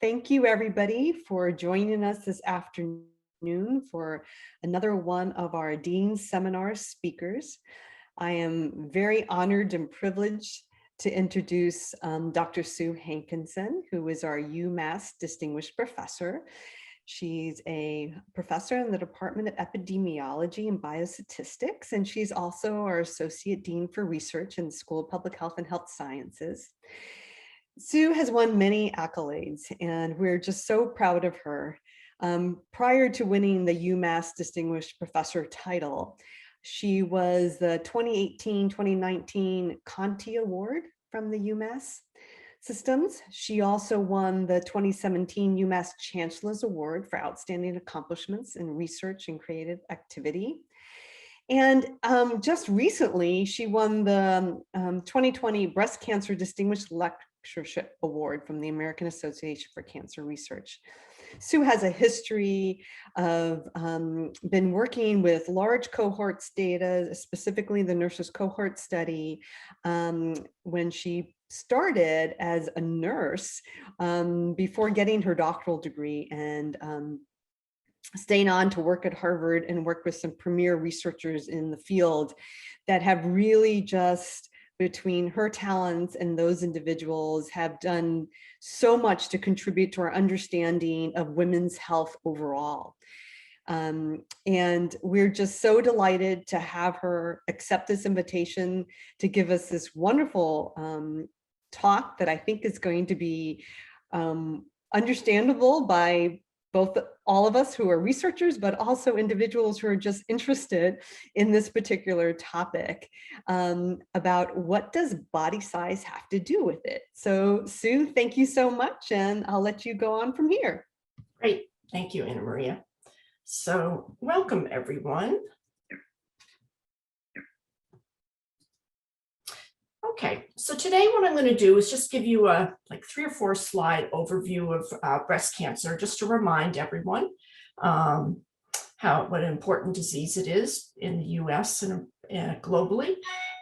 Thank you, everybody, for joining us this afternoon for another one of our Dean's Seminar speakers. I am very honored and privileged to introduce Dr. Sue Hankinson, who is our UMass Distinguished Professor. She's a professor in the Department of Epidemiology and Biostatistics, and she's also our Associate Dean for Research in the School of Public Health and Health Sciences. Sue has won many accolades, and we're just so proud of her. Prior to winning the UMass Distinguished Professor title, she was the 2018-2019 Conti Award from the UMass systems. She also won the 2017 UMass Chancellor's Award for Outstanding Accomplishments in Research and Creative Activity. And just recently, she won the 2020 Breast Cancer Distinguished Lectureship Award from the American Association for Cancer Research. Sue has a history of been working with large cohorts data, specifically the nurses cohort study, when she started as a nurse before getting her doctoral degree, and staying on to work at Harvard and work with some premier researchers in the field that have really just, between her talents and those individuals, have done so much to contribute to our understanding of women's health overall. And we're just so delighted to have her accept this invitation to give us this wonderful talk that I think is going to be understandable by both all of us who are researchers, but also individuals who are just interested in this particular topic about what does body size have to do with it. So Sue, thank you so much, and I'll let you go on from here. Great, thank you, Anna Maria. So welcome, everyone. Okay, so today what I'm going to do is just give you a 3 or 4 slide overview of breast cancer, just to remind everyone what an important disease it is in the US and globally.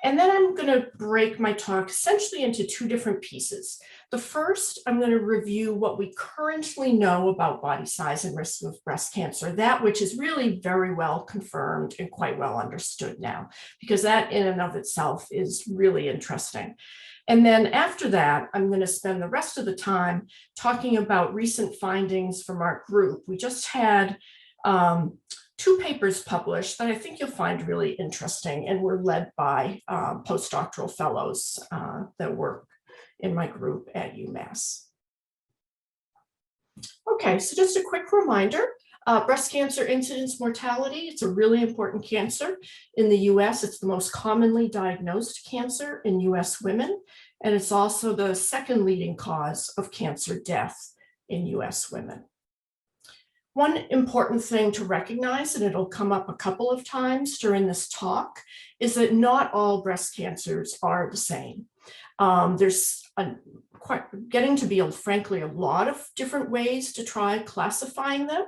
And then I'm going to break my talk essentially into 2 different pieces. The first, I'm going to review what we currently know about body size and risk of breast cancer, that which is really very well confirmed and quite well understood now, because that in and of itself is really interesting. And then after that, I'm going to spend the rest of the time talking about recent findings from our group. We just had 2 papers published that I think you'll find really interesting, and were led by postdoctoral fellows that work in my group at UMass. Okay, so just a quick reminder, breast cancer incidence mortality, it's a really important cancer in the US. It's the most commonly diagnosed cancer in US women, and it's also the 2nd leading cause of cancer death in US women. One important thing to recognize, and it'll come up a couple of times during this talk, is that not all breast cancers are the same. There's getting to be, frankly, a lot of different ways to try classifying them,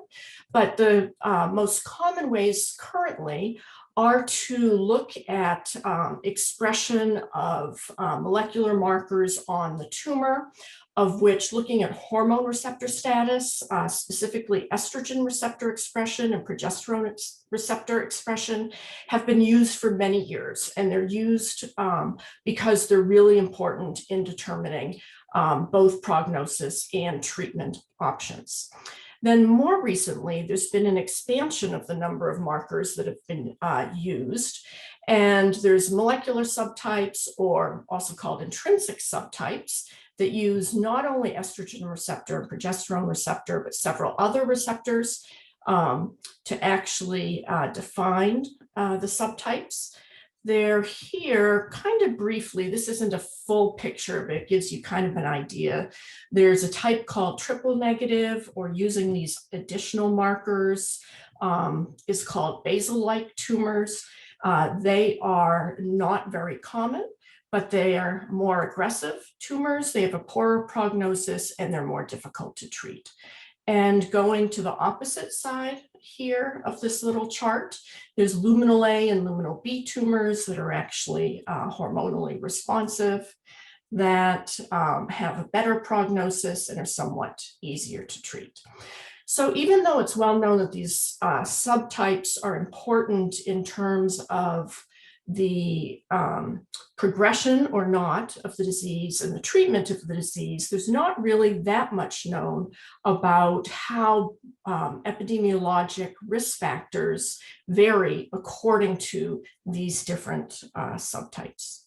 but the most common ways currently are to look at expression of molecular markers on the tumor, of which looking at hormone receptor status, specifically estrogen receptor expression and progesterone receptor expression, have been used for many years. And they're used because they're really important in determining both prognosis and treatment options. Then more recently, there's been an expansion of the number of markers that have been used. And there's molecular subtypes, or also called intrinsic subtypes, that use not only estrogen receptor and progesterone receptor, but several other receptors to actually define the subtypes. They're here kind of briefly. This isn't a full picture, but it gives you kind of an idea. There's a type called triple negative, or using these additional markers is called basal-like tumors. They are not very common, but they are more aggressive tumors. They have a poorer prognosis, and they're more difficult to treat. And going to the opposite side here of this little chart, there's luminal A and luminal B tumors that are actually hormonally responsive. that have a better prognosis and are somewhat easier to treat. So even though it's well known that these subtypes are important in terms of the progression or not of the disease and the treatment of the disease, there's not really that much known about how epidemiologic risk factors vary according to these different subtypes.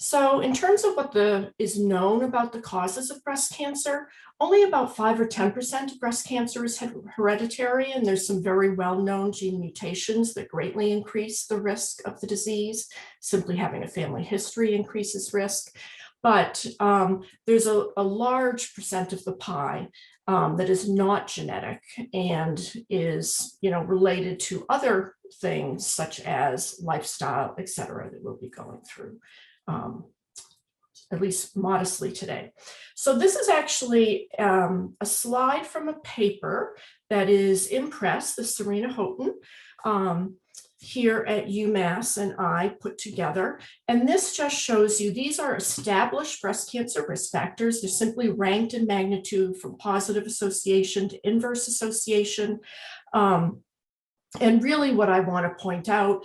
So in terms of what is known about the causes of breast cancer, only about 5 or 10% of breast cancer is hereditary, and there's some very well-known gene mutations that greatly increase the risk of the disease. Simply having a family history increases risk. But there's a large percent of the pie that is not genetic and is, related to other things such as lifestyle, et cetera, that we'll be going through. At least modestly today. So this is actually a slide from a paper that is in press, the Serena Houghton here at UMass and I put together. And this just shows you, these are established breast cancer risk factors. They're simply ranked in magnitude from positive association to inverse association. And really what I want to point out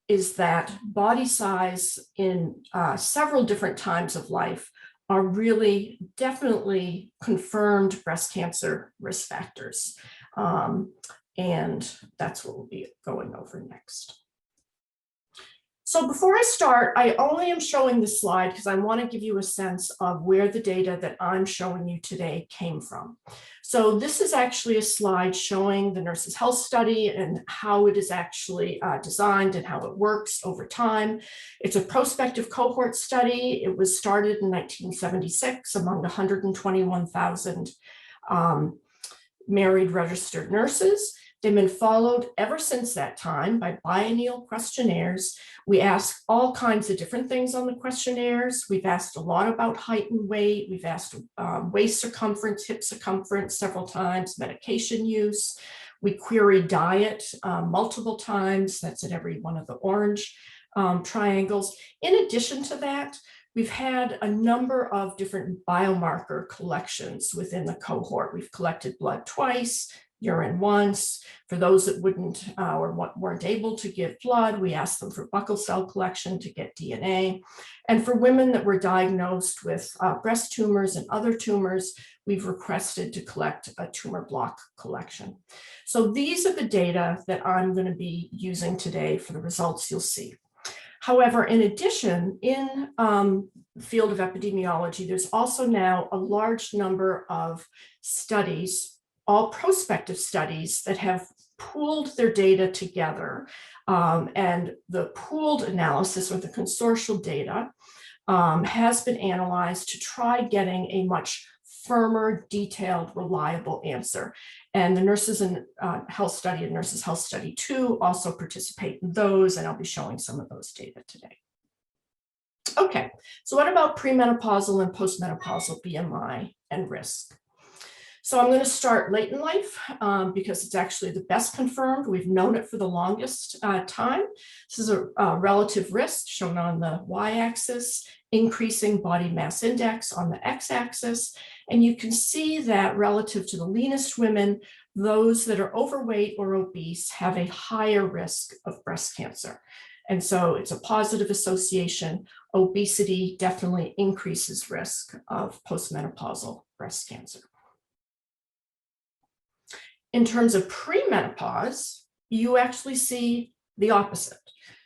is that body size in several different times of life are really definitely confirmed breast cancer risk factors. And that's what we'll be going over next. So before I start, I only am showing this slide because I want to give you a sense of where the data that I'm showing you today came from. So this is actually a slide showing the Nurses' Health Study and how it is actually designed and how it works over time. It's a prospective cohort study. It was started in 1976 among 121,000 married registered nurses. They've been followed ever since that time by biennial questionnaires. We ask all kinds of different things on the questionnaires. We've asked a lot about height and weight. We've asked waist circumference, hip circumference several times, medication use. We query diet multiple times. That's at every one of the orange triangles. In addition to that, we've had a number of different biomarker collections within the cohort. We've collected blood twice, urine once. For those that wouldn't or weren't able to give blood, we asked them for buccal cell collection to get DNA. And for women that were diagnosed with breast tumors and other tumors, we've requested to collect a tumor block collection. So these are the data that I'm going to be using today for the results you'll see. However, in addition, in the field of epidemiology, there's also now a large number of studies, all prospective studies, that have pooled their data together. And the pooled analysis, or the consortial data, has been analyzed to try getting a much firmer, detailed, reliable answer. And the Nurses and Health Study and Nurses Health Study 2 also participate in those, and I'll be showing some of those data today. Okay, so what about premenopausal and postmenopausal BMI and risk? So I'm going to start late in life because it's actually the best confirmed. We've known it for the longest time. This is a relative risk shown on the y-axis, increasing body mass index on the x-axis. And you can see that relative to the leanest women, those that are overweight or obese have a higher risk of breast cancer. And so it's a positive association. Obesity definitely increases risk of postmenopausal breast cancer. In terms of premenopause, you actually see the opposite.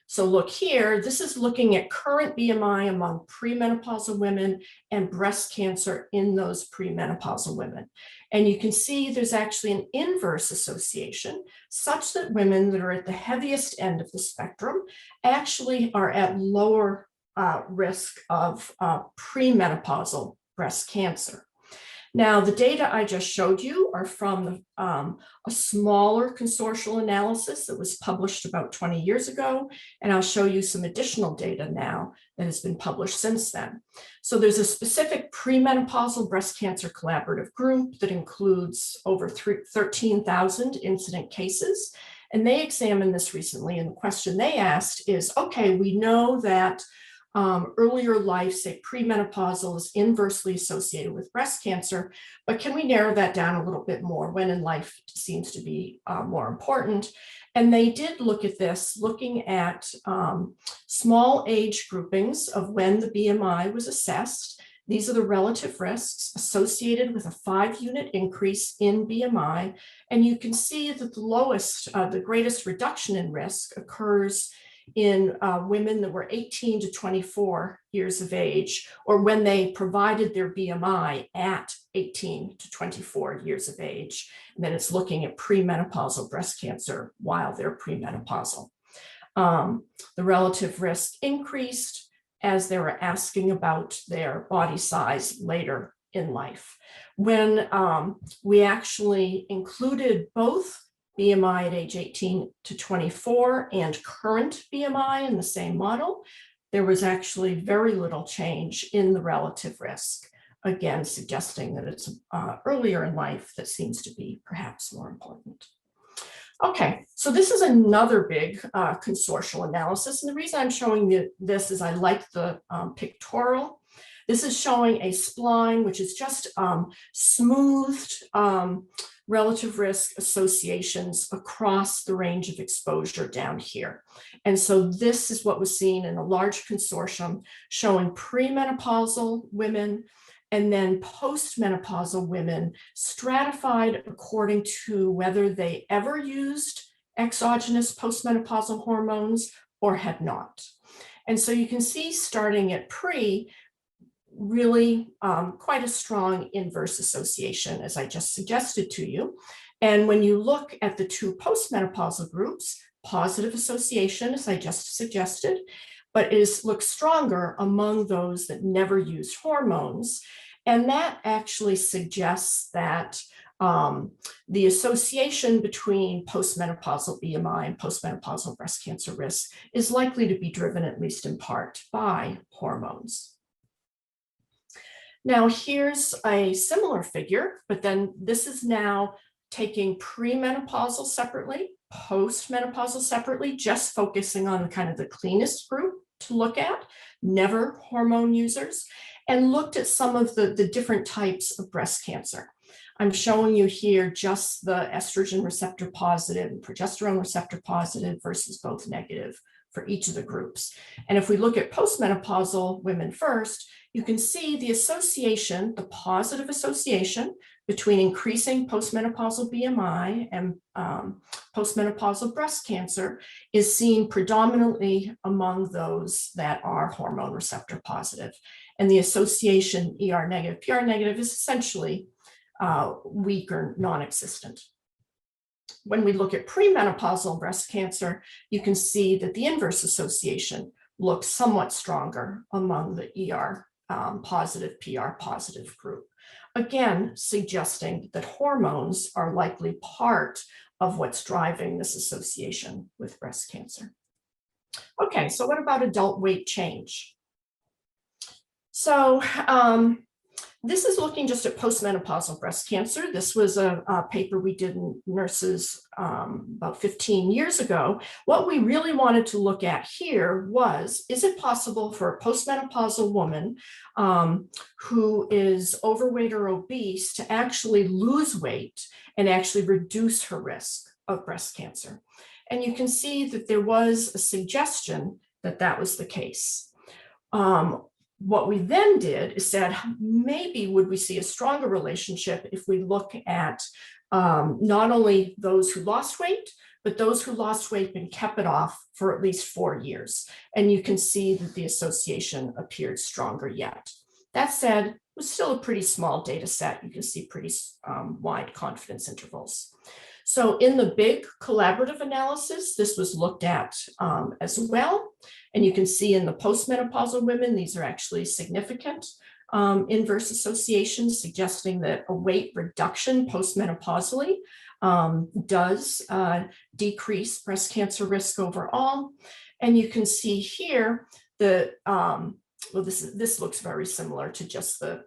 So look here, this is looking at current BMI among premenopausal women and breast cancer in those premenopausal women. And you can see there's actually an inverse association such that women that are at the heaviest end of the spectrum actually are at lower risk of premenopausal breast cancer. Now, the data I just showed you are from a smaller consortial analysis that was published about 20 years ago, and I'll show you some additional data now that has been published since then. So there's a specific premenopausal breast cancer collaborative group that includes over 13,000 incident cases, and they examined this recently, and the question they asked is, okay, we know that earlier life, say premenopausal, is inversely associated with breast cancer. But can we narrow that down a little bit more? When in life seems to be more important. And they did look at this, looking at small age groupings of when the BMI was assessed. These are the relative risks associated with a 5-unit increase in BMI. And you can see that the greatest reduction in risk occurs in women that were 18 to 24 years of age, or when they provided their BMI at 18 to 24 years of age. And then it's looking at premenopausal breast cancer while they're premenopausal. The relative risk increased as they were asking about their body size later in life. When we actually included both BMI at age 18 to 24 and current BMI in the same model, there was actually very little change in the relative risk, again, suggesting that it's earlier in life that seems to be perhaps more important. Okay, so this is another big consortial analysis. And the reason I'm showing you this is I like the pictorial. This is showing a spline, which is just smoothed relative risk associations across the range of exposure down here. And so this is what was seen in a large consortium showing premenopausal women and then postmenopausal women stratified according to whether they ever used exogenous postmenopausal hormones or had not. And so you can see starting at pre, really quite a strong inverse association, as I just suggested to you. And when you look at the two postmenopausal groups, positive association, as I just suggested, but looks stronger among those that never used hormones. And that actually suggests that the association between postmenopausal BMI and postmenopausal breast cancer risk is likely to be driven, at least in part, by hormones. Now here's a similar figure, but then this is now taking premenopausal separately, postmenopausal separately, just focusing on kind of the cleanest group to look at, never hormone users, and looked at some of the different types of breast cancer. I'm showing you here just the estrogen receptor positive and progesterone receptor positive versus both negative for each of the groups. And if we look at postmenopausal women first, you can see the association, the positive association between increasing postmenopausal BMI and postmenopausal breast cancer is seen predominantly among those that are hormone receptor positive. And the association ER negative, PR negative is essentially weak or non-existent. When we look at premenopausal breast cancer, you can see that the inverse association looks somewhat stronger among the ER positive, PR positive group. Again, suggesting that hormones are likely part of what's driving this association with breast cancer. Okay, so what about adult weight change? So this is looking just at postmenopausal breast cancer. This was a paper we did in Nurses about 15 years ago. What we really wanted to look at here was, is it possible for a postmenopausal woman who is overweight or obese to actually lose weight and actually reduce her risk of breast cancer? And you can see that there was a suggestion that that was the case. What we then did is said, maybe would we see a stronger relationship if we look at not only those who lost weight, but those who lost weight and kept it off for at least 4 years. And you can see that the association appeared stronger yet. That said, it was still a pretty small data set. You can see pretty wide confidence intervals. So in the big collaborative analysis, this was looked at as well. And you can see in the postmenopausal women, these are actually significant inverse associations, suggesting that a weight reduction postmenopausally does decrease breast cancer risk overall. And you can see here that, well, this looks very similar to just the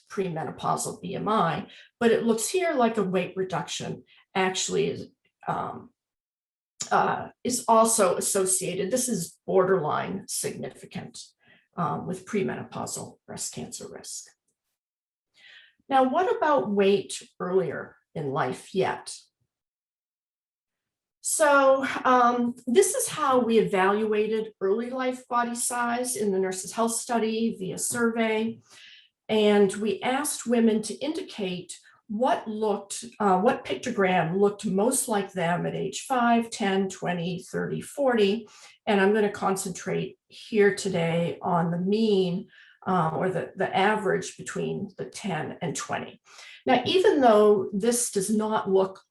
premenopausal BMI, but it looks here like a weight reduction actually is also associated, this is borderline significant with premenopausal breast cancer risk. Now, what about weight earlier in life yet? So this is how we evaluated early life body size in the Nurses' Health Study via survey. And we asked women to indicate what pictogram looked most like them at age 5, 10, 20, 30, 40. And I'm going to concentrate here today on the mean or the average between the 10 and 20. Now, even though these do not look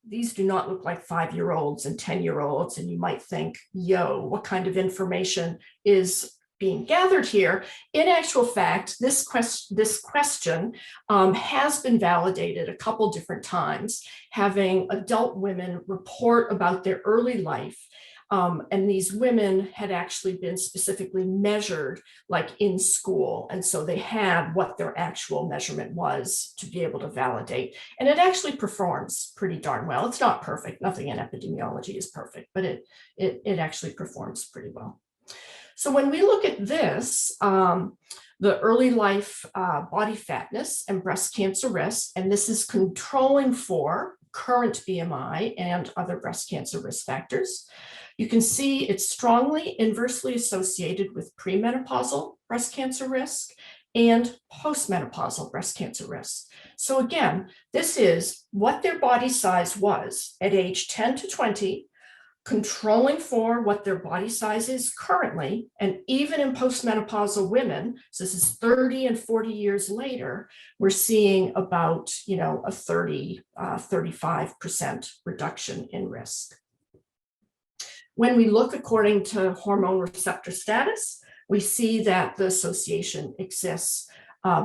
like 5-year-olds and 10-year-olds, and you might think, yo, what kind of information is being gathered here? In actual fact, this question has been validated a couple different times, having adult women report about their early life. And these women had actually been specifically measured like in school. And so they had what their actual measurement was to be able to validate. And it actually performs pretty darn well. It's not perfect. Nothing in epidemiology is perfect, but it actually performs pretty well. So when we look at this, the early life body fatness and breast cancer risk, and this is controlling for current BMI and other breast cancer risk factors. You can see it's strongly inversely associated with premenopausal breast cancer risk and postmenopausal breast cancer risk. So again, this is what their body size was at age 10 to 20, controlling for what their body size is currently, and even in postmenopausal women, so this is 30 and 40 years later, we're seeing about, a 35% reduction in risk. When we look according to hormone receptor status, we see that the association exists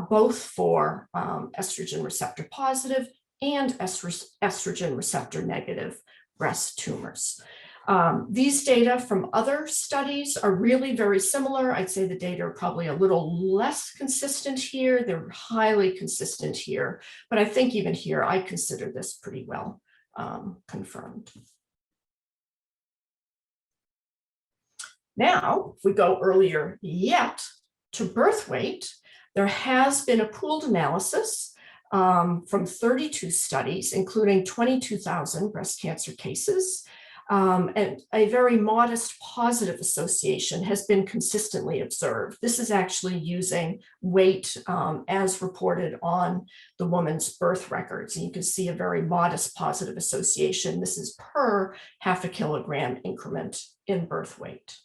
both for estrogen receptor positive and estrogen receptor negative breast tumors. These data from other studies are really very similar. I'd say the data are probably a little less consistent here. They're highly consistent here, but I think even here, I consider this pretty well confirmed. Now, if we go earlier yet to birth weight, there has been a pooled analysis from 32 studies, including 22,000 breast cancer cases. And a very modest positive association has been consistently observed. This is actually using weight as reported on the woman's birth records. And you can see a very modest positive association. This is per 0.5 kilogram increment in birth weight.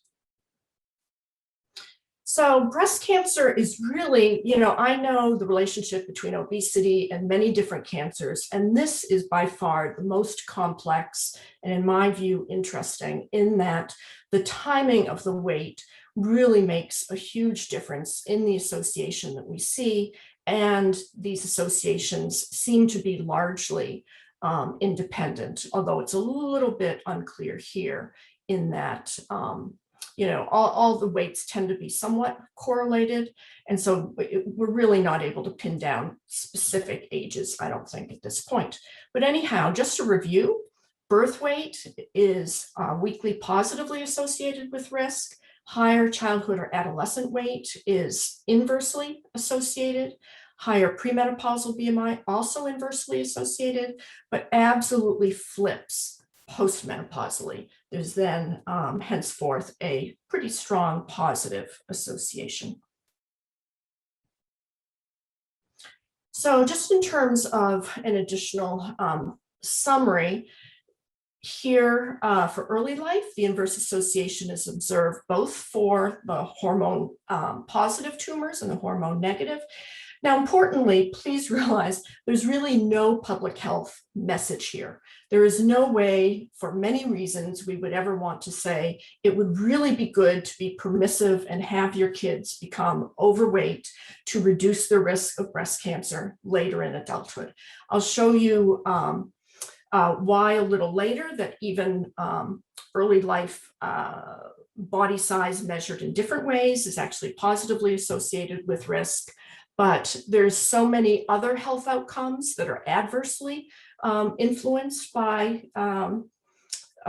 So breast cancer is really, I know the relationship between obesity and many different cancers, and this is by far the most complex and, in my view, interesting in that the timing of the weight really makes a huge difference in the association that we see, and these associations seem to be largely independent, although it's a little bit unclear here in that all the weights tend to be somewhat correlated. And so we're really not able to pin down specific ages, I don't think, at this point. But anyhow, just to review, birth weight is weakly positively associated with risk. Higher childhood or adolescent weight is inversely associated. Higher premenopausal BMI also inversely associated, but absolutely flips postmenopausally. There's then henceforth a pretty strong positive association. So just in terms of an additional summary, here for early life, the inverse association is observed both for the hormone positive tumors and the hormone negative. Now, importantly, please realize there's really no public health message here. There is no way, for many reasons, we would ever want to say it would really be good to be permissive and have your kids become overweight to reduce the risk of breast cancer later in adulthood. I'll show you why a little later, that even early life body size measured in different ways is actually positively associated with risk. But there's so many other health outcomes that are adversely influenced by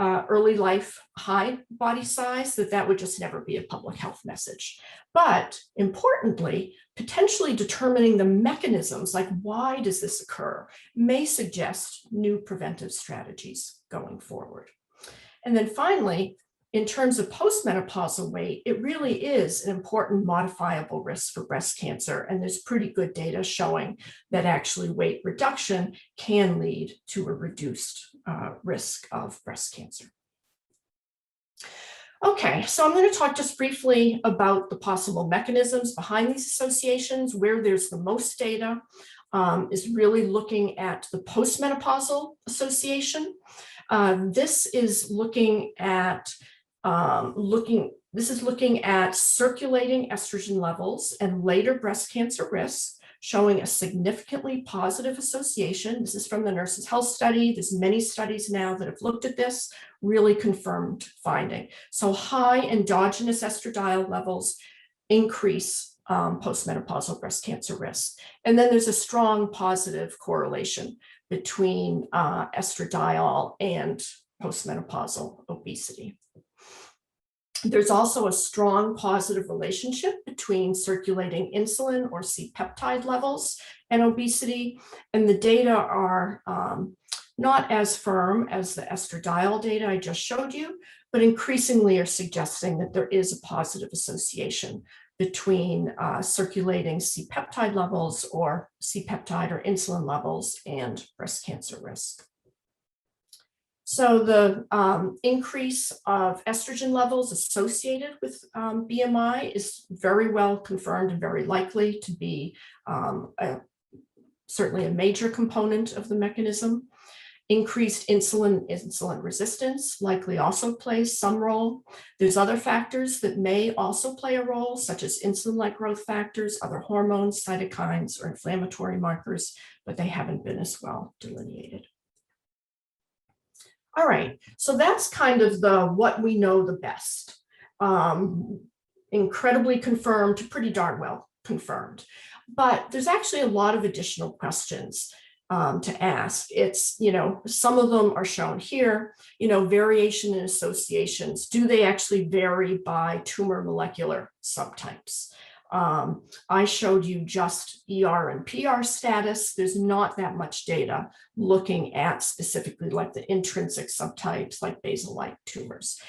early life high body size, that would just never be a public health message. But importantly, potentially determining the mechanisms, like why does this occur, may suggest new preventive strategies going forward. And then finally, in terms of postmenopausal weight, it really is an important modifiable risk for breast cancer. And there's pretty good data showing that actually weight reduction can lead to a reduced risk of breast cancer. Okay, so I'm going to talk just briefly about the possible mechanisms behind these associations. Where there's the most data is really looking at the postmenopausal association. This is looking at circulating estrogen levels and later breast cancer risk, showing a significantly positive association. This is from the Nurses' Health Study. There's many studies now that have looked at this, really confirmed finding. So high endogenous estradiol levels increase postmenopausal breast cancer risk. And then there's a strong positive correlation between estradiol and postmenopausal obesity. There's also a strong positive relationship between circulating insulin or C-peptide levels and obesity. And the data are not as firm as the estradiol data I just showed you, but increasingly are suggesting that there is a positive association between circulating C-peptide levels or C-peptide or insulin levels and breast cancer risk. So the increase of estrogen levels associated with BMI is very well confirmed and very likely to be certainly a major component of the mechanism. Increased insulin resistance likely also plays some role. There's other factors that may also play a role, such as insulin-like growth factors, other hormones, cytokines, or inflammatory markers, but they haven't been as well delineated. All right, so that's kind of the what we know the best. Incredibly confirmed, pretty darn well confirmed. But there's actually a lot of additional questions to ask. It's, some of them are shown here, variation in associations. Do they actually vary by tumor molecular subtypes? I showed you just ER and PR status. There's not that much data looking at specifically like the intrinsic subtypes like basal-like tumors.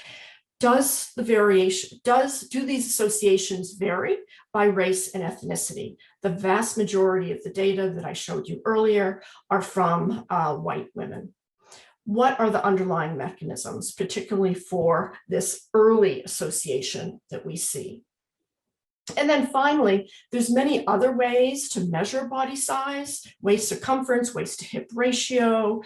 Do these associations vary by race and ethnicity? The vast majority of the data that I showed you earlier are from white women. What are the underlying mechanisms, particularly for this early association that we see? And then finally, there's many other ways to measure body size: waist circumference, waist to hip ratio,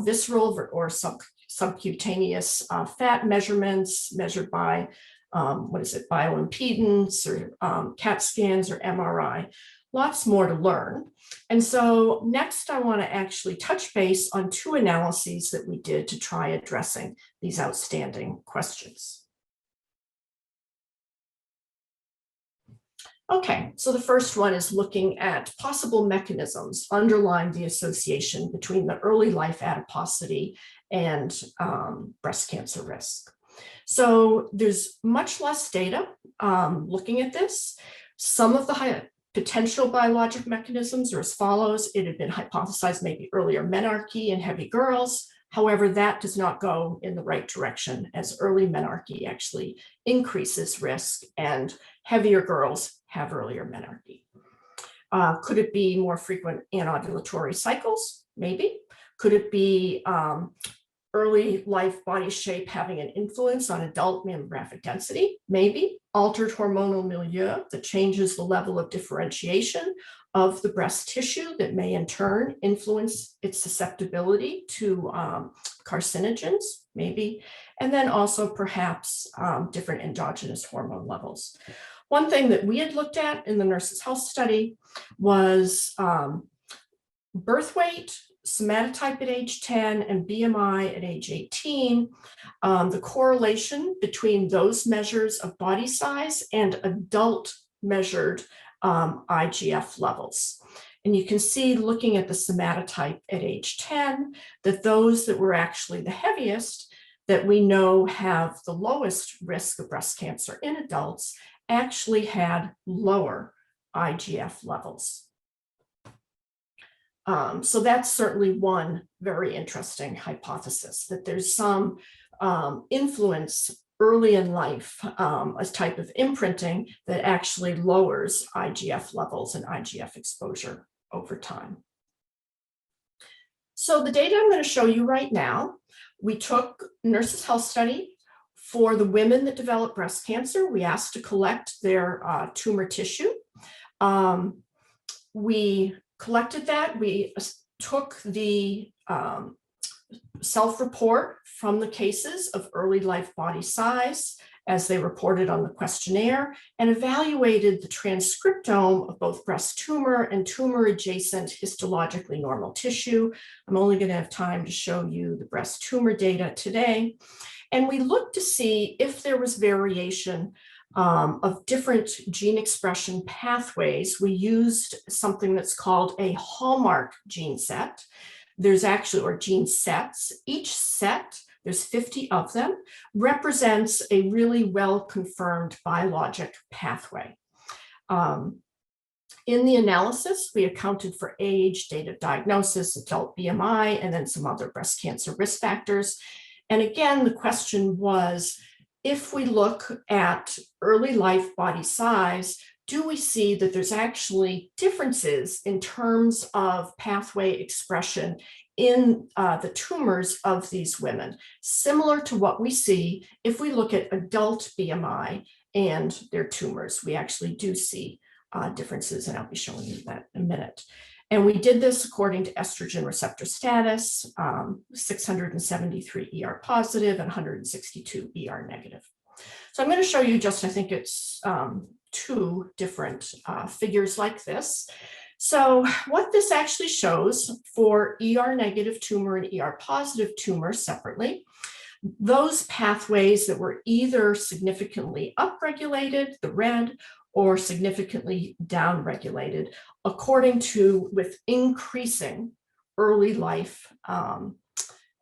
visceral or subcutaneous fat measurements measured by, bioimpedance or CAT scans or MRI. Lots more to learn. And so next I want to actually touch base on two analyses that we did to try addressing these outstanding questions. Okay, so the first one is looking at possible mechanisms underlying the association between the early life adiposity and breast cancer risk. So there's much less data looking at this. Some of the potential biologic mechanisms are as follows. It had been hypothesized maybe earlier menarche in heavy girls. However, that does not go in the right direction, as early menarche actually increases risk and heavier girls have earlier menarche. Could it be more frequent anovulatory cycles? Maybe. Could it be early life body shape having an influence on adult mammographic density? Maybe. Altered hormonal milieu that changes the level of differentiation of the breast tissue that may in turn influence its susceptibility to carcinogens, maybe. And then also perhaps different endogenous hormone levels. One thing that we had looked at in the Nurses' Health Study was birth weight, somatotype at age 10, and BMI at age 18, the correlation between those measures of body size and adult measured IGF levels. And you can see, looking at the somatotype at age 10, that those that were actually the heaviest, that we know have the lowest risk of breast cancer in adults actually had lower IGF levels. So that's certainly one very interesting hypothesis, that there's some influence early in life, a type of imprinting that actually lowers IGF levels and IGF exposure over time. So the data I'm going to show you right now, we took Nurses' Health Study for the women that developed breast cancer. We asked to collect their tumor tissue. We collected that. We took the self-report from the cases of early life body size as they reported on the questionnaire, and evaluated the transcriptome of both breast tumor and tumor adjacent histologically normal tissue. I'm only going to have time to show you the breast tumor data today. And we looked to see if there was variation of different gene expression pathways. We used something that's called a hallmark gene set. There's actually, or gene sets. Each set, there's 50 of them, represents a really well-confirmed biologic pathway. In the analysis, we accounted for age, date of diagnosis, adult BMI, and then some other breast cancer risk factors. And again, the question was, if we look at early life body size, do we see that there's actually differences in terms of pathway expression in the tumors of these women, similar to what we see if we look at adult BMI and their tumors? We actually do see differences, and I'll be showing you that in a minute. And we did this according to estrogen receptor status, 673 ER positive and 162 ER negative. So I'm going to show you just, I think it's two different figures like this. So what this actually shows for ER negative tumor and ER positive tumor separately, those pathways that were either significantly upregulated, the red, or significantly downregulated, according to with increasing early life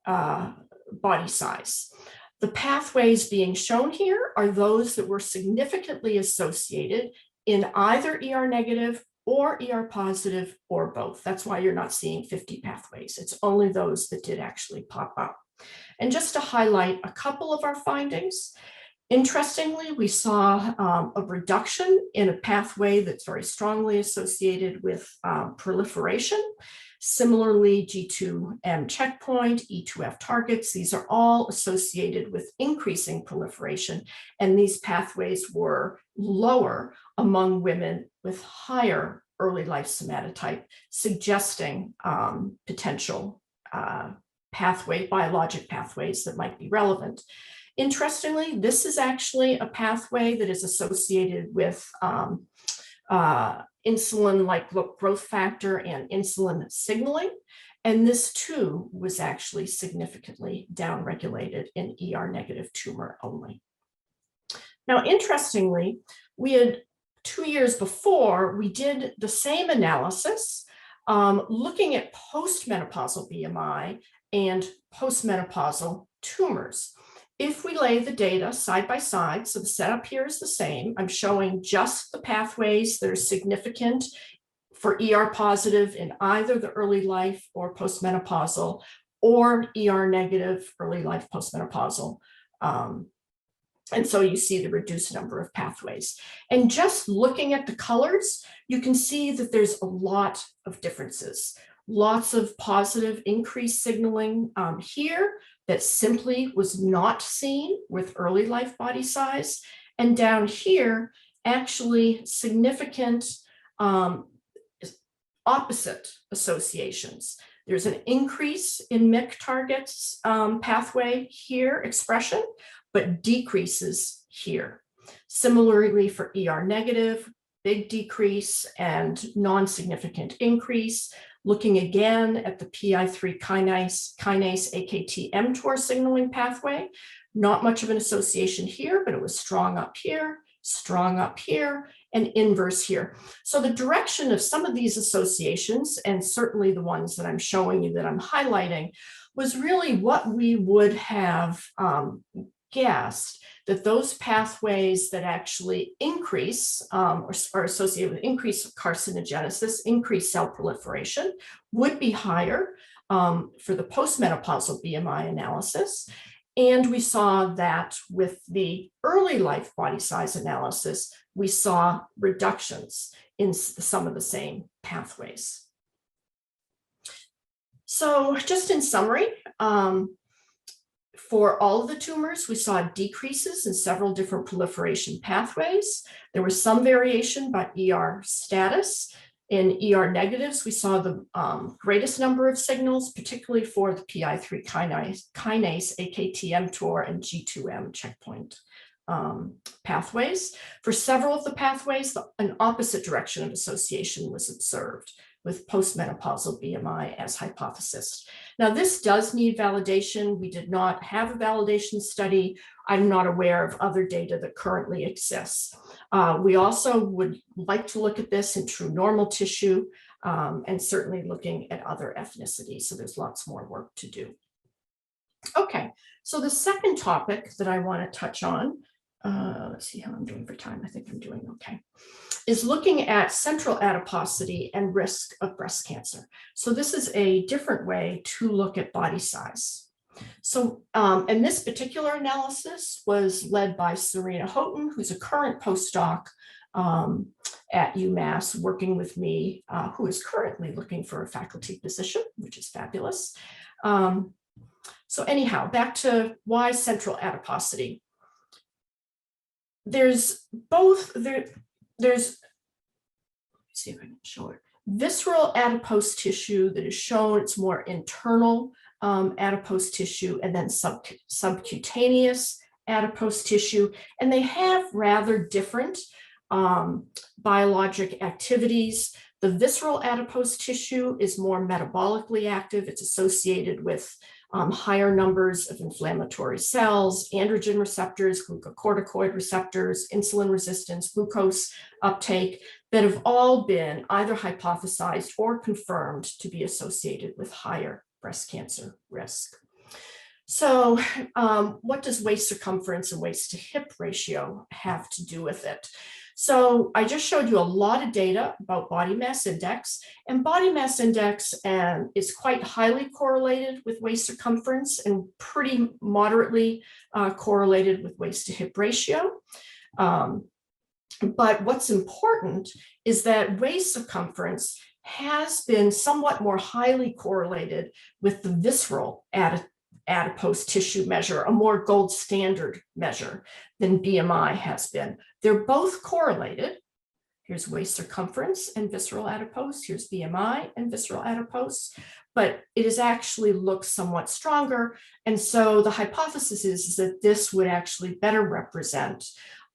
body size. The pathways being shown here are those that were significantly associated in either ER negative or ER positive or both. That's why you're not seeing 50 pathways. It's only those that did actually pop up. And just to highlight a couple of our findings, interestingly, we saw a reduction in a pathway that's very strongly associated with proliferation. Similarly, G2M checkpoint, E2F targets, these are all associated with increasing proliferation, and these pathways were lower among women with higher early life somatotype, suggesting potential biologic pathways that might be relevant. Interestingly, this is actually a pathway that is associated with insulin-like growth factor and insulin signaling. And this too was actually significantly downregulated in ER negative tumor only. Now, interestingly, we had 2 years before, we did the same analysis looking at postmenopausal BMI and postmenopausal tumors. If we lay the data side by side, so the setup here is the same. I'm showing just the pathways that are significant for ER positive in either the early life or postmenopausal, or ER negative early life postmenopausal. And so you see the reduced number of pathways. And just looking at the colors, you can see that there's a lot of differences. Lots of positive increased signaling here that simply was not seen with early life body size. And down here, actually significant opposite associations. There's an increase in MYC targets pathway here expression, but decreases here. Similarly for ER negative, big decrease and non-significant increase. Looking again at the PI3 kinase AKT-mTOR signaling pathway, not much of an association here, but it was strong up here, and inverse here. So the direction of some of these associations, and certainly the ones that I'm showing you that I'm highlighting, was really what we would have guessed, that those pathways that actually increase or are associated with increased carcinogenesis, increased cell proliferation, would be higher for the postmenopausal BMI analysis. And we saw that with the early life body size analysis, we saw reductions in some of the same pathways. So just in summary, for all of the tumors, we saw decreases in several different proliferation pathways. There was some variation by ER status. In ER negatives, we saw the greatest number of signals, particularly for the PI3 kinase, AKT-mTOR, and G2M checkpoint pathways. For several of the pathways, an opposite direction of association was observed with postmenopausal BMI as hypothesis. Now, this does need validation. We did not have a validation study. I'm not aware of other data that currently exists. We also would like to look at this in true normal tissue and certainly looking at other ethnicities. So there's lots more work to do. Okay, so the second topic that I want to touch on, let's see how I'm doing for time. I think I'm doing okay, is looking at central adiposity and risk of breast cancer. So this is a different way to look at body size. So, and this particular analysis was led by Serena Houghton, who's a current postdoc at UMass, working with me, who is currently looking for a faculty position, which is fabulous. So anyhow, back to why central adiposity. There's let's see if I can show it. Visceral adipose tissue that is shown, it's more internal adipose tissue, and then subcutaneous adipose tissue. And they have rather different biologic activities. The visceral adipose tissue is more metabolically active. It's associated with higher numbers of inflammatory cells, androgen receptors, glucocorticoid receptors, insulin resistance, glucose uptake, that have all been either hypothesized or confirmed to be associated with higher breast cancer risk. So what does waist circumference and waist to hip ratio have to do with it? So I just showed you a lot of data about body mass index, and body mass index is quite highly correlated with waist circumference and pretty moderately correlated with waist to hip ratio. But what's important is that waist circumference has been somewhat more highly correlated with the visceral adipose tissue measure, a more gold standard measure than BMI has been. They're both correlated. Here's waist circumference and visceral adipose. Here's BMI and visceral adipose, but it is actually looks somewhat stronger. And so the hypothesis is that this would actually better represent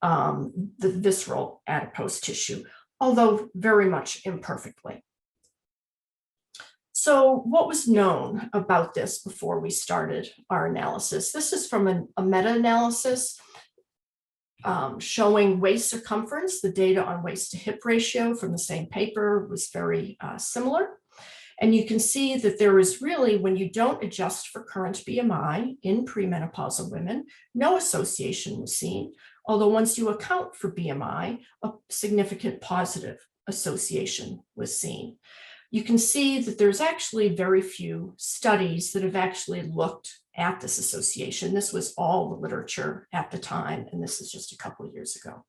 the visceral adipose tissue, although very much imperfectly. So what was known about this before we started our analysis? This is from a meta-analysis showing waist circumference. The data on waist to hip ratio from the same paper was very similar. And you can see that there is really, when you don't adjust for current BMI in premenopausal women, no association was seen. Although once you account for BMI, a significant positive association was seen. You can see that there's actually very few studies that have actually looked at this association. This was all the literature at the time, and this is just a couple of years ago.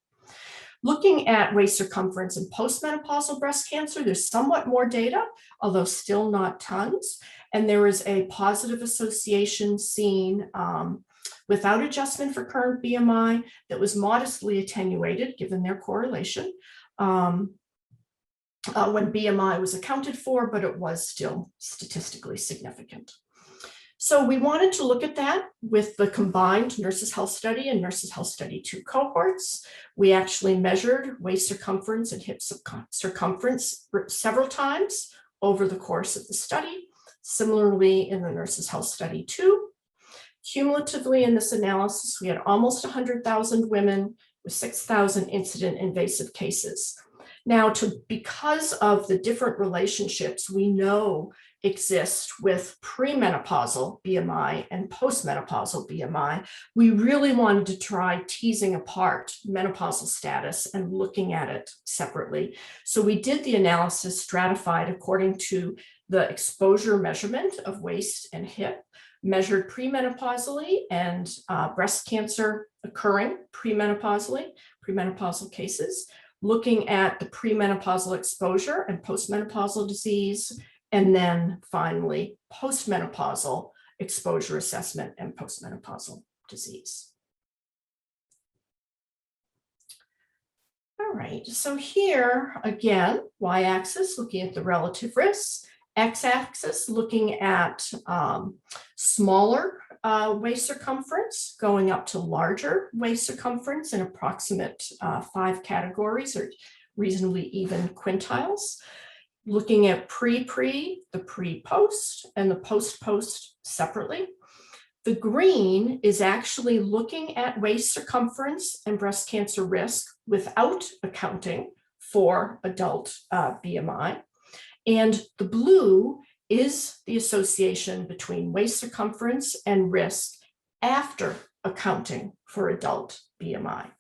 Looking at waist circumference in postmenopausal breast cancer, there's somewhat more data, although still not tons. And there is a positive association seen without adjustment for current BMI that was modestly attenuated given their correlation when BMI was accounted for, but it was still statistically significant. So we wanted to look at that with the combined Nurses Health Study and Nurses Health Study 2 cohorts. We actually measured waist circumference and hip circumference several times over the course of the study. Similarly, in the Nurses Health Study 2, cumulatively in this analysis, we had almost 100,000 women with 6,000 incident invasive cases. Now, because of the different relationships we know exist with premenopausal BMI and postmenopausal BMI, we really wanted to try teasing apart menopausal status and looking at it separately. So we did the analysis stratified according to the exposure measurement of waist and hip, measured premenopausally and breast cancer occurring premenopausal cases, looking at the premenopausal exposure and postmenopausal disease, and then finally postmenopausal exposure assessment and postmenopausal disease. All right, so here again, y-axis looking at the relative risks, x-axis looking at smaller waist circumference going up to larger waist circumference in approximate 5 categories or reasonably even quintiles. Looking at pre-pre, the pre-post, and the post-post separately. The green is actually looking at waist circumference and breast cancer risk without accounting for adult BMI. And the blue is the association between waist circumference and risk after accounting for adult BMI.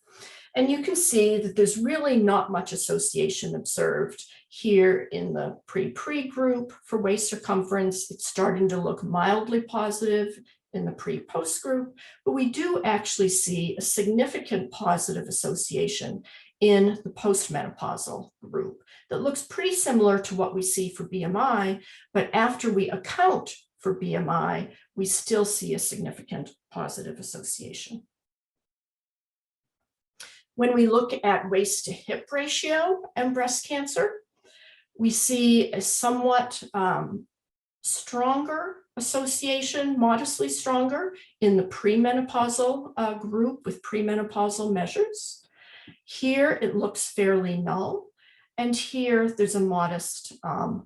And you can see that there's really not much association observed here in the pre-pre group for waist circumference. It's starting to look mildly positive in the pre-post group, but we do actually see a significant positive association in the postmenopausal group that looks pretty similar to what we see for BMI, but after we account for BMI, we still see a significant positive association. When we look at waist to hip ratio and breast cancer, we see a somewhat stronger association, modestly stronger in the premenopausal group with premenopausal measures. Here it looks fairly null, and here there's a modest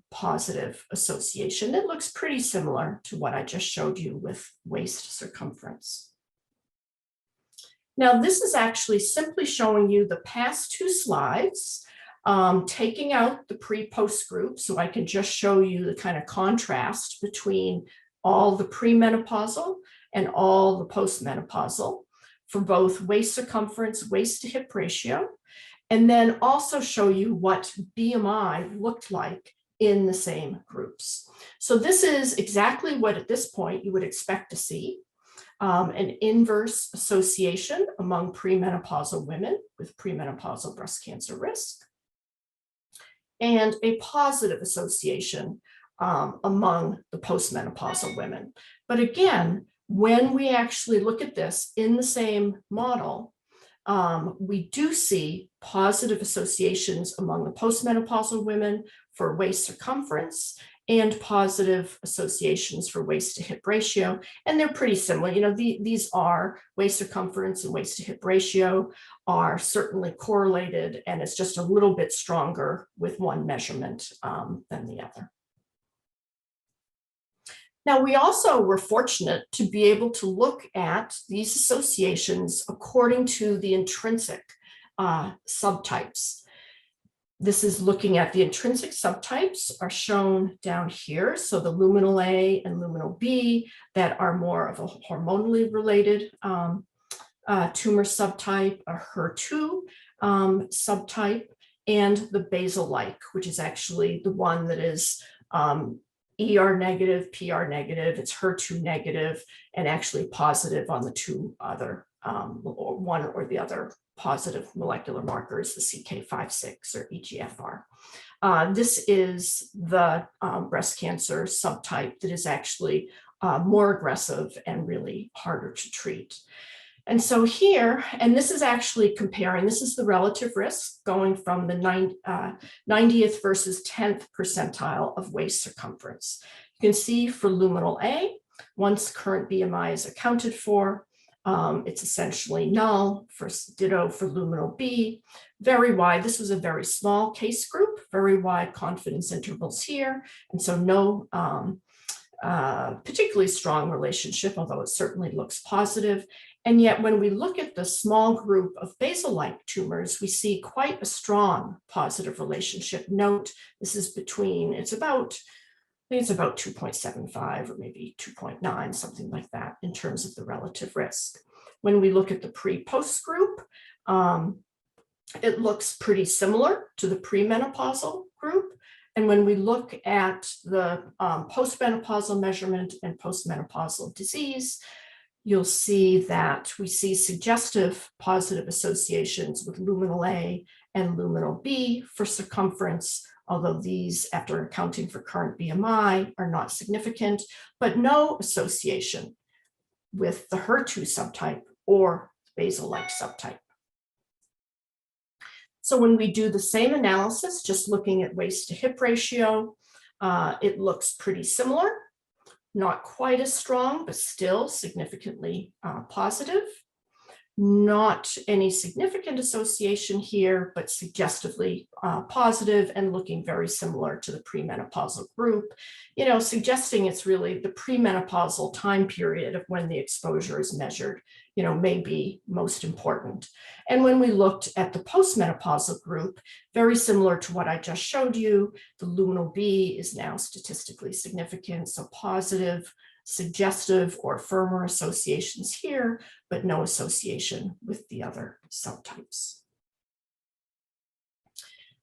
positive association. It looks pretty similar to what I just showed you with waist circumference. Now, this is actually simply showing you the past 2 slides, taking out the pre-post group, so I can just show you the kind of contrast between all the premenopausal and all the postmenopausal for both waist circumference, waist to hip ratio, and then also show you what BMI looked like in the same groups. So this is exactly what at this point you would expect to see. An inverse association among premenopausal women with premenopausal breast cancer risk, and a positive association among the postmenopausal women. But again, when we actually look at this in the same model, we do see positive associations among the postmenopausal women for waist circumference and positive associations for waist to hip ratio. And they're pretty similar. You know, these are waist circumference and waist to hip ratio are certainly correlated, and it's just a little bit stronger with one measurement than the other. Now, we also were fortunate to be able to look at these associations according to the intrinsic subtypes. This is looking at the intrinsic subtypes are shown down here. So the luminal A and luminal B that are more of a hormonally related tumor subtype, a HER2 subtype, and the basal-like, which is actually the one that is ER negative, PR negative, it's HER2 negative, and actually positive on the 2 other, or one or the other positive molecular markers, the CK56 or EGFR. This is the breast cancer subtype that is actually more aggressive and really harder to treat. And so here, and this is actually comparing, this is the relative risk going from the 90th versus 10th percentile of waist circumference. You can see for luminal A, once current BMI is accounted for, it's essentially null. For ditto for luminal B, very wide. This was a very small case group, very wide confidence intervals here. And so no particularly strong relationship, although it certainly looks positive. And yet when we look at the small group of basal-like tumors, we see quite a strong positive relationship. Note, this is between, it's about think it's about 2.75 or maybe 2.9, something like that in terms of the relative risk. When we look at the pre-post group, it looks pretty similar to the premenopausal group. And when we look at the postmenopausal measurement and postmenopausal disease, you'll see that we see suggestive positive associations with luminal A and luminal B for circumference, although these, after accounting for current BMI, are not significant, but no association with the HER2 subtype or basal-like subtype. So when we do the same analysis, just looking at waist to hip ratio, it looks pretty similar, not quite as strong, but still significantly positive. Not any significant association here, but suggestively positive and looking very similar to the premenopausal group, suggesting it's really the premenopausal time period of when the exposure is measured, may be most important. And when we looked at the postmenopausal group, very similar to what I just showed you, the luminal B is now statistically significant, so positive, suggestive or firmer associations here, but no association with the other subtypes.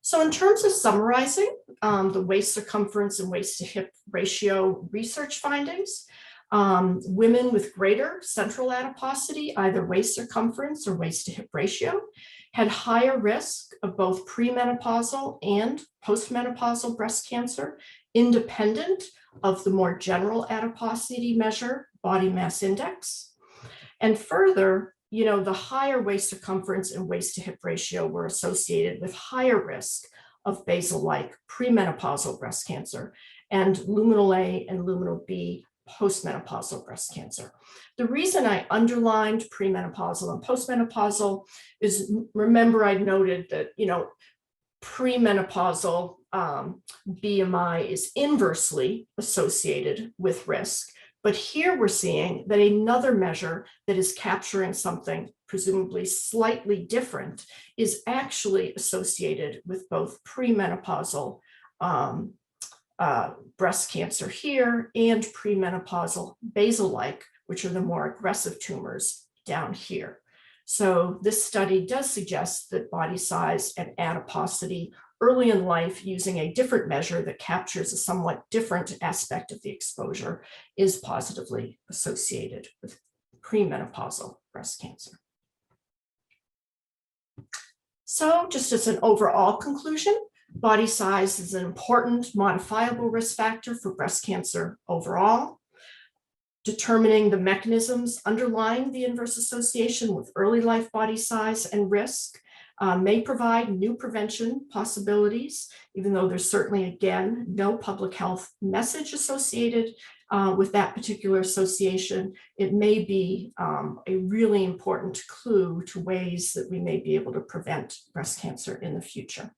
So in terms of summarizing the waist circumference and waist to hip ratio research findings, women with greater central adiposity, either waist circumference or waist to hip ratio, had higher risk of both premenopausal and postmenopausal breast cancer, independent of the more general adiposity measure, body mass index. And further, the higher waist circumference and waist to hip ratio were associated with higher risk of basal-like premenopausal breast cancer and luminal A and luminal B postmenopausal breast cancer. The reason I underlined premenopausal and postmenopausal is, remember I noted that, premenopausal BMI is inversely associated with risk. But here we're seeing that another measure that is capturing something presumably slightly different is actually associated with both premenopausal breast cancer here and premenopausal basal-like, which are the more aggressive tumors down here. So this study does suggest that body size and adiposity early in life, using a different measure that captures a somewhat different aspect of the exposure, is positively associated with premenopausal breast cancer. So just as an overall conclusion, body size is an important modifiable risk factor for breast cancer overall. Determining the mechanisms underlying the inverse association with early life body size and risk may provide new prevention possibilities, even though there's certainly, again, no public health message associated with that particular association. It may be a really important clue to ways that we may be able to prevent breast cancer in the future.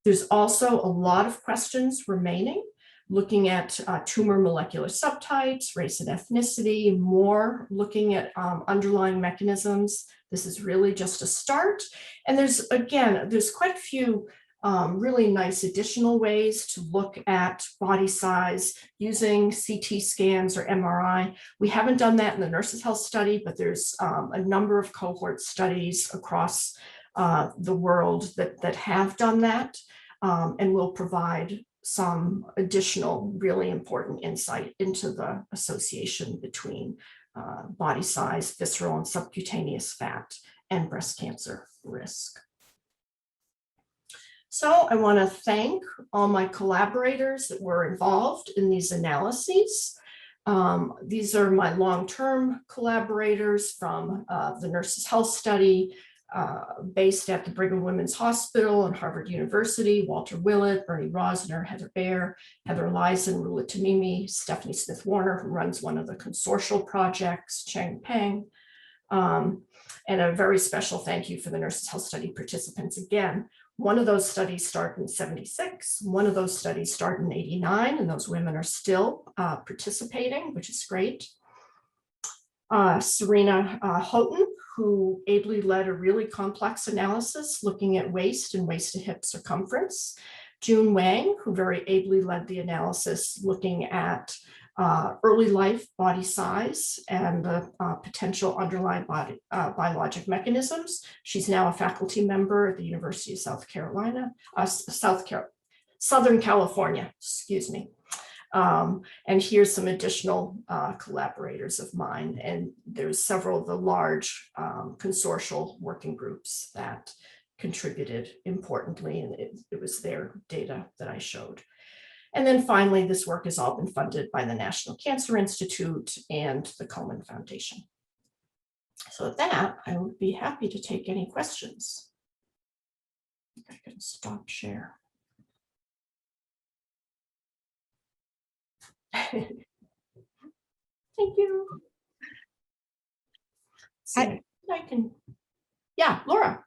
There's also a lot of questions remaining, looking at tumor molecular subtypes, race and ethnicity, more looking at underlying mechanisms. This is really just a start. And there's quite a few really nice additional ways to look at body size using CT scans or MRI. We haven't done that in the Nurses' Health study, but there's a number of cohort studies across the world that have done that and will provide some additional really important insight into the association between body size, visceral and subcutaneous fat, and breast cancer risk. So I want to thank all my collaborators that were involved in these analyses. These are my long-term collaborators from the Nurses' Health study, based at the Brigham Women's Hospital and Harvard University: Walter Willett, Bernie Rosner, Heather Baer, Heather Leisen, Rula Tamimi, Stephanie Smith-Warner, who runs one of the consortial projects, Cheng Peng. And a very special thank you for the Nurses' Health study participants. Again, one of those studies started in '76, one of those studies started in '89, and those women are still participating, which is great. Serena Houghton, who ably led a really complex analysis looking at waist and waist to hip circumference. June Wang, who very ably led the analysis looking at early life body size and the potential underlying biologic mechanisms. She's now a faculty member at the University of Southern California, excuse me. And here's some additional collaborators of mine. And there's several of the large consortial working groups that contributed importantly, and it was their data that I showed. And then finally, this work has all been funded by the National Cancer Institute and the Komen Foundation. So with that, I would be happy to take any questions. I can stop share. Thank you. So I can, yeah, Laura.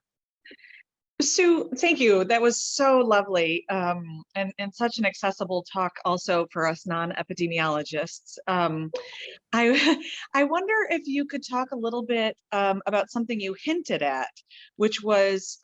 Sue, thank you. That was so lovely, and such an accessible talk also for us non-epidemiologists. I wonder if you could talk a little bit about something you hinted at, which was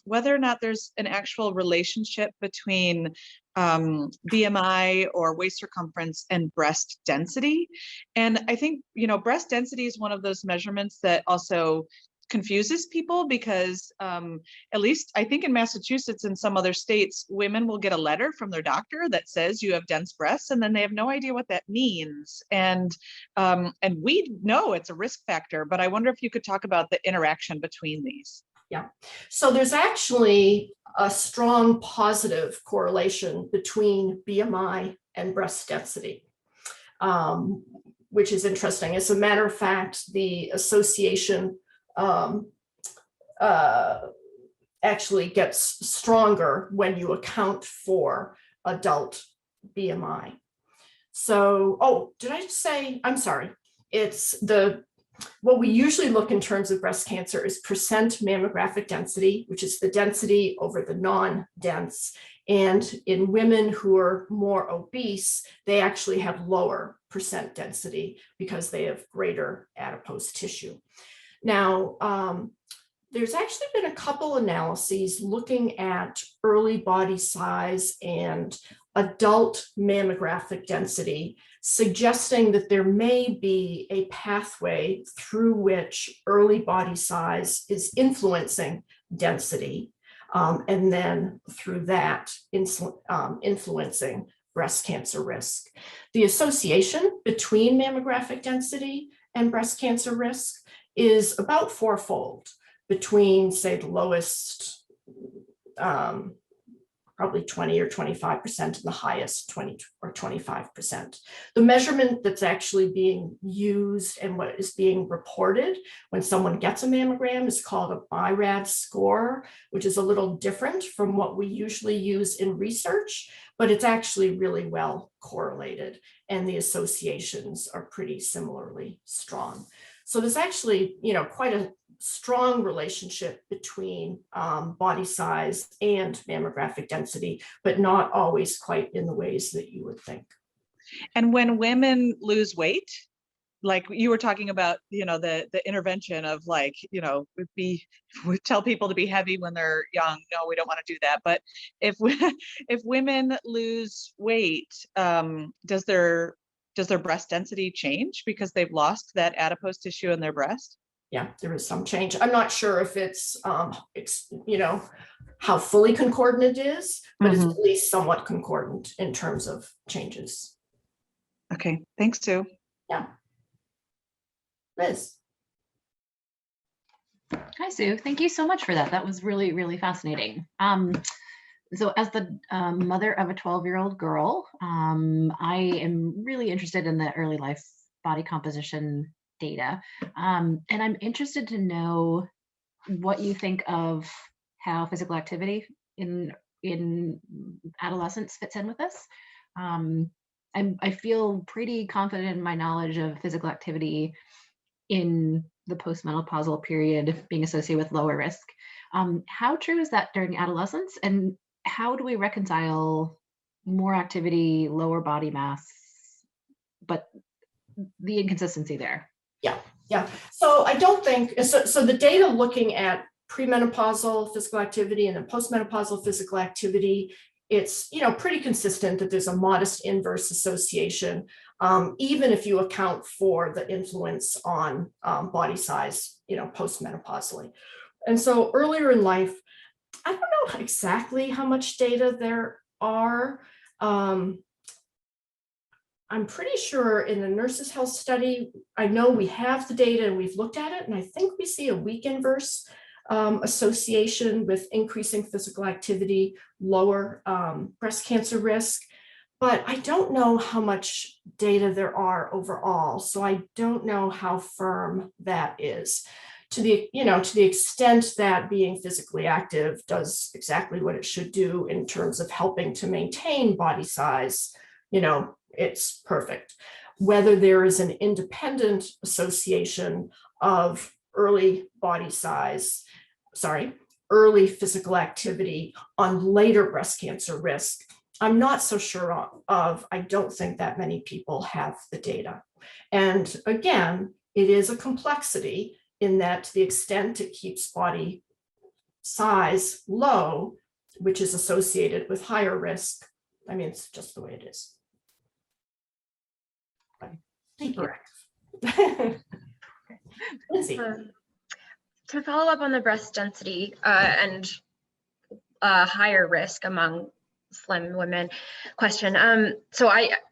whether or not there's an actual relationship between BMI or waist circumference and breast density. And I think, breast density is one of those measurements that also confuses people because at least I think in Massachusetts and some other states, women will get a letter from their doctor that says you have dense breasts, and then they have no idea what that means. And we know it's a risk factor, but I wonder if you could talk about the interaction between these. Yeah, so there's actually a strong positive correlation between BMI and breast density, which is interesting. As a matter of fact, the association actually gets stronger when you account for adult BMI. So, did I say, I'm sorry, it's what we usually look in terms of breast cancer is percent mammographic density, which is the density over the non-dense. And in women who are more obese, they actually have lower percent density because they have greater adipose tissue. Now, there's actually been a couple analyses looking at early body size and adult mammographic density, suggesting that there may be a pathway through which early body size is influencing density, and then through that influencing breast cancer risk. The association between mammographic density and breast cancer risk is about fourfold between, say, the lowest, probably 20 or 25%, and the highest 20 or 25%. The measurement that's actually being used and what is being reported when someone gets a mammogram is called a BIRAD score, which is a little different from what we usually use in research, but it's actually really well correlated, and the associations are pretty similarly strong. So there's actually, quite a strong relationship between body size and mammographic density, but not always quite in the ways that you would think. And when women lose weight, like you were talking about, the intervention of we tell people to be heavy when they're young. No, we don't want to do that. But if women lose weight, does their breast density change because they've lost that adipose tissue in their breast? Yeah, there is some change. I'm not sure if it's how fully concordant it is, but it's at least somewhat concordant in terms of changes. Okay, thanks, Sue. Yeah. Liz. Hi, Sue. Thank you so much for that. That was really, really fascinating. So as the mother of a 12-year-old girl, I am really interested in the early life body composition data. And I'm interested to know what you think of how physical activity in adolescence fits in with this. I feel pretty confident in my knowledge of physical activity in the postmenopausal period being associated with lower risk. How true is that during adolescence? And how do we reconcile more activity, lower body mass, but the inconsistency there? Yeah. So I don't think, so the data looking at premenopausal physical activity and then postmenopausal physical activity it's, pretty consistent that there's a modest inverse association, even if you account for the influence on body size, postmenopausally. And so earlier in life, I don't know exactly how much data there are. I'm pretty sure in the Nurses' Health Study, I know we have the data and we've looked at it, and I think we see a weak inverse association with increasing physical activity, lower breast cancer risk. But I don't know how much data there are overall, so I don't know how firm that is. To the extent that being physically active does exactly what it should do in terms of helping to maintain body size, it's perfect. Whether there is an independent association of early physical activity on later breast cancer risk, I'm not so sure of. I don't think that many people have the data. And again, it is a complexity in that to the extent it keeps body size low, which is associated with higher risk, I mean, it's just the way it is. Thank you. Lindsay. To follow up on the breast density and higher risk among slim women question.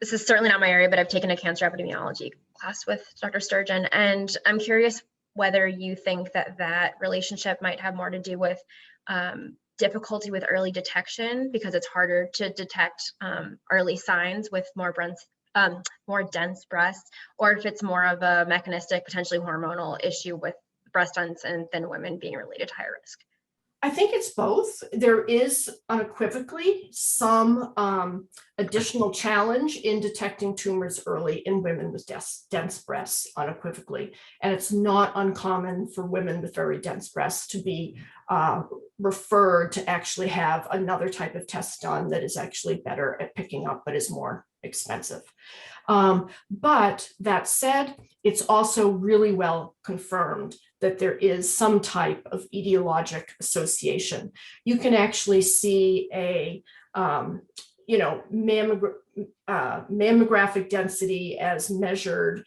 This is certainly not my area, but I've taken a cancer epidemiology class with Dr. Sturgeon, and I'm curious whether you think that relationship might have more to do with difficulty with early detection, because it's harder to detect early signs with more dense breasts, or if it's more of a mechanistic, potentially hormonal issue with breast dense and thin women being related to higher risk. I think it's both. There is unequivocally some additional challenge in detecting tumors early in women with dense breasts, unequivocally. And it's not uncommon for women with very dense breasts to be referred to actually have another type of test done that is actually better at picking up, but is more expensive. But that said, it's also really well confirmed that there is some type of etiologic association. You can actually see a mammographic density as measured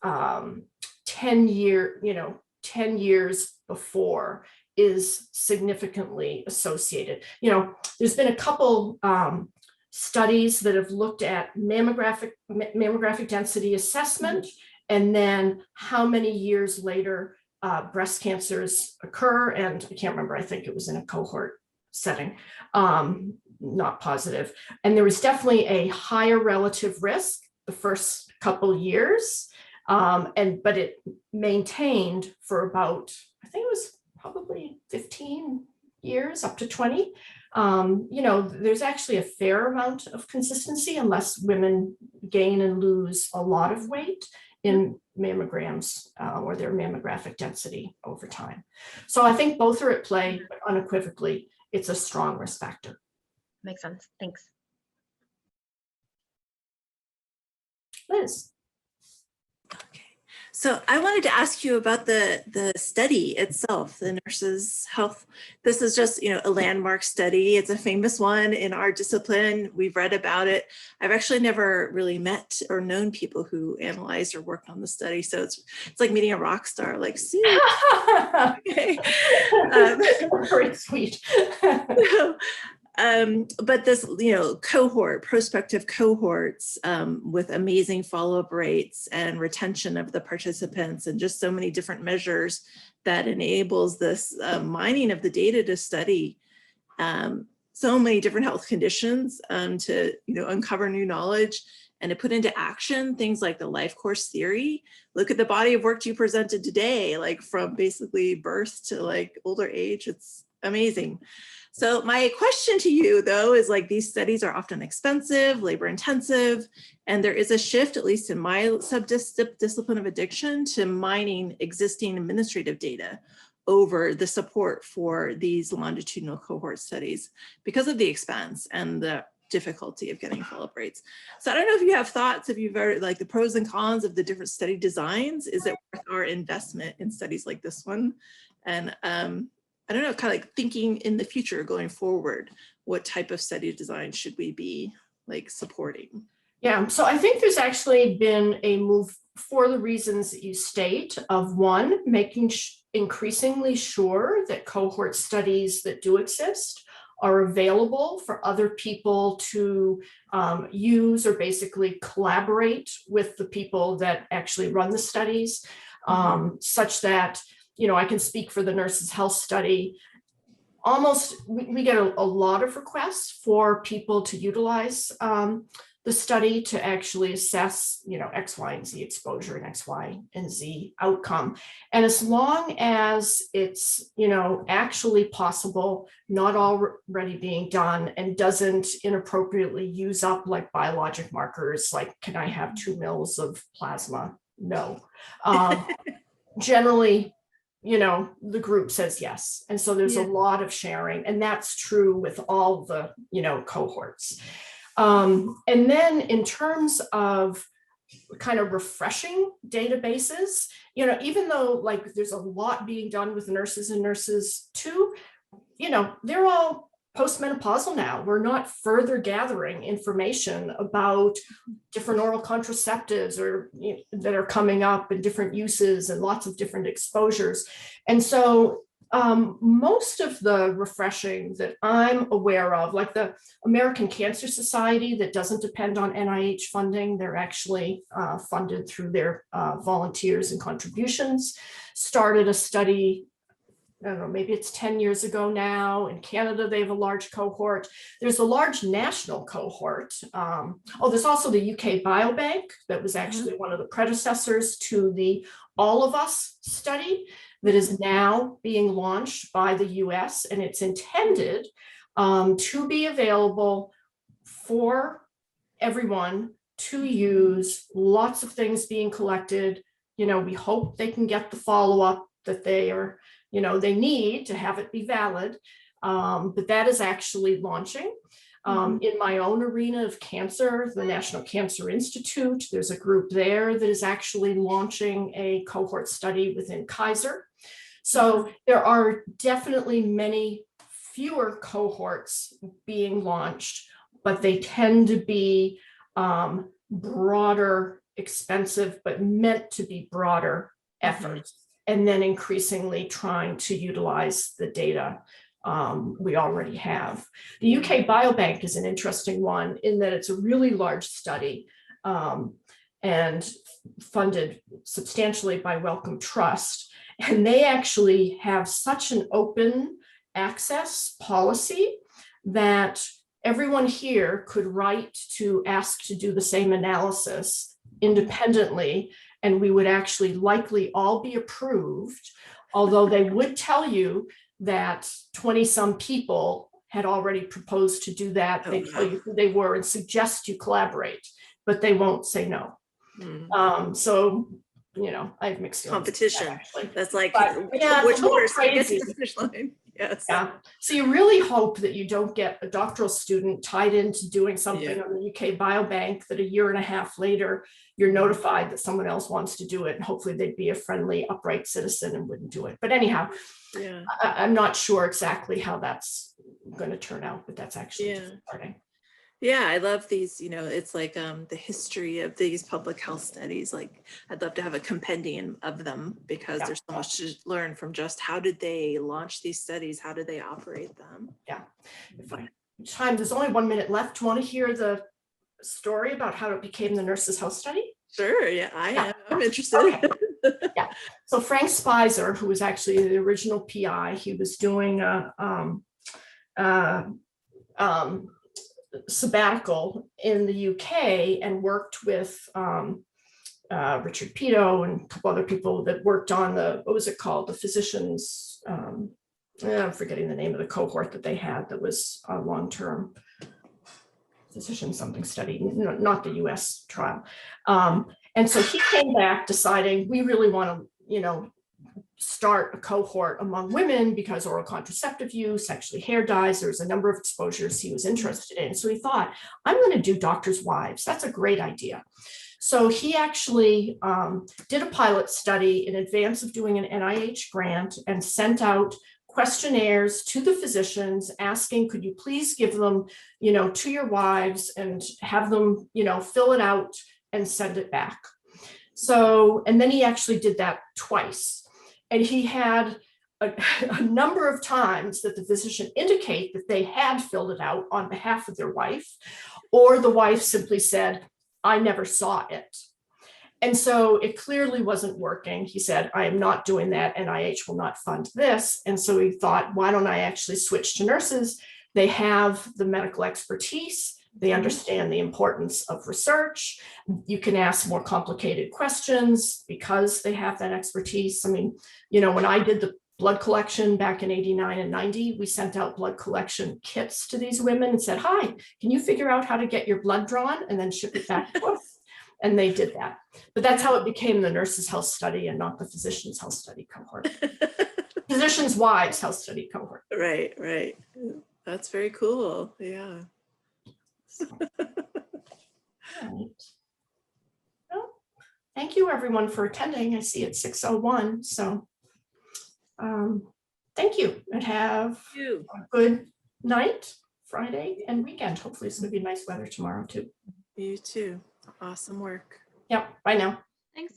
10 years before is significantly associated. There's been a couple studies that have looked at mammographic density assessment, and then how many years later breast cancers occur. And I can't remember, I think it was in a cohort setting, not positive. And there was definitely a higher relative risk the first couple years, but it maintained for about, I think it was probably 15 years, up to 20. There's actually a fair amount of consistency unless women gain and lose a lot of weight in mammograms or their mammographic density over time. So I think both are at play, but unequivocally, it's a strong risk factor. Makes sense. Thanks. Liz. So I wanted to ask you about the study itself, the Nurses' Health. This is just, a landmark study. It's a famous one in our discipline. We've read about it. I've actually never really met or known people who analyzed or worked on the study. So it's like meeting a rock star, like, Sue. Okay. Very sweet. But this, prospective cohorts with amazing follow-up rates and retention of the participants, and just so many different measures that enables this mining of the data to study so many different health conditions, to uncover new knowledge and to put into action things like the life course theory. Look at the body of work you presented today, like from basically birth to like older age. It's amazing. So my question to you, though, is like these studies are often expensive, labor intensive, and there is a shift, at least in my subdiscipline of addiction, to mining existing administrative data over the support for these longitudinal cohort studies because of the expense and the difficulty of getting follow-up rates. So I don't know if you have thoughts, if you've ever, like the pros and cons of the different study designs. Is it worth our investment in studies like this one? And I don't know, kind of like thinking in the future going forward, what type of study design should we be like supporting? Yeah, so I think there's actually been a move for the reasons that you state of one, making increasingly sure that cohort studies that do exist are available for other people to use or basically collaborate with the people that actually run the studies, such that, you know, I can speak for the Nurses' Health Study. We get a lot of requests for people to utilize the study to actually assess, you know, X, Y, and Z exposure and X, Y, and Z outcome. And as long as it's, you know, actually possible, not already being done, and doesn't inappropriately use up like biologic markers, like, can I have 2 mils of plasma? No. Generally, you know, the group says yes. And so there's a lot of sharing, and that's true with all the, you know, cohorts. And then in terms of kind of refreshing databases, you know, even though like there's a lot being done with nurses and nurses too, you know, they're all postmenopausal now. We're not further gathering information about different oral contraceptives or, you know, that are coming up and different uses and lots of different exposures. And so most of the refreshing that I'm aware of, like the American Cancer Society, that doesn't depend on NIH funding, they're actually funded through their volunteers and contributions, started a study, I don't know, maybe it's 10 years ago now. In Canada, they have a large cohort. There's a large national cohort. There's also the UK Biobank that was actually one of the predecessors to the All of Us study that is now being launched by the US, and it's intended to be available for everyone to use. Lots of things being collected. You know, we hope they can get the follow-up that they are, you know, they need to have it be valid, but that is actually launching. In my own arena of cancer, the National Cancer Institute, there's a group there that is actually launching a cohort study within Kaiser. So there are definitely many fewer cohorts being launched, but they tend to be broader, expensive, but meant to be broader efforts. And then increasingly trying to utilize the data we already have. The UK Biobank is an interesting one in that it's a really large study and funded substantially by Wellcome Trust. And they actually have such an open access policy that everyone here could write to ask to do the same analysis independently, and we would actually likely all be approved, although they would tell you that 20 some people had already proposed to do that. They tell you who they were and suggest you collaborate, but they won't say no. So, you know, I have mixed feelings. Competition. That's like, which horse crazy. gets the finish line. Yes. Yeah. So you really hope that you don't get a doctoral student tied into doing something on the UK Biobank that a year and a half later, you're notified that someone else wants to do it. And hopefully they'd be a friendly, upright citizen and wouldn't do it. But anyhow, I'm not sure exactly how that's going to turn out, but that's actually starting. Yeah, I love these, you know, it's like the history of these public health studies. Like, I'd love to have a compendium of them because there's so much to learn from just how did they launch these studies? How did they operate them? Yeah. There's only 1 minute left. Do you want to hear the story about how it became the Nurses' Health Study? Sure, I'm interested. Okay. So Frank Spicer, who was actually the original PI, he was doing a sabbatical in the UK and worked with Richard Pito and a couple other people that worked on what was it called? The physicians, I'm forgetting the name of the cohort that they had that was a long-term physician something study, not the US trial. And so he came back deciding we really want to, you know, start a cohort among women because oral contraceptive use, actually hair dyes, there's a number of exposures he was interested in. So he thought, I'm going to do doctors' wives. That's a great idea. So he actually did a pilot study in advance of doing an NIH grant and sent out questionnaires to the physicians asking, could you please give them, to your wives and have them, fill it out and send it back. So, and then he actually did that twice. And he had a number of times that the physician indicate that they had filled it out on behalf of their wife, or the wife simply said, I never saw it. And so it clearly wasn't working. He said, I am not doing that. NIH will not fund this. And so he thought, why don't I actually switch to nurses? They have the medical expertise. They understand the importance of research. You can ask more complicated questions because they have that expertise. I mean, when I did the blood collection back in 89 and 90, we sent out blood collection kits to these women and said, hi, can you figure out how to get your blood drawn and then ship it back to us? And they did that. But that's how it became the nurses' health study and not the physicians' health study cohort. Physicians' wives' health study cohort. Right, right. That's very cool. Yeah. Right. Well, thank you everyone for attending. I see it's 6:01. So thank you and have a good night, Friday and weekend. Hopefully it's going to be nice weather tomorrow too. You too. Awesome work. Yep. Bye now. Thanks.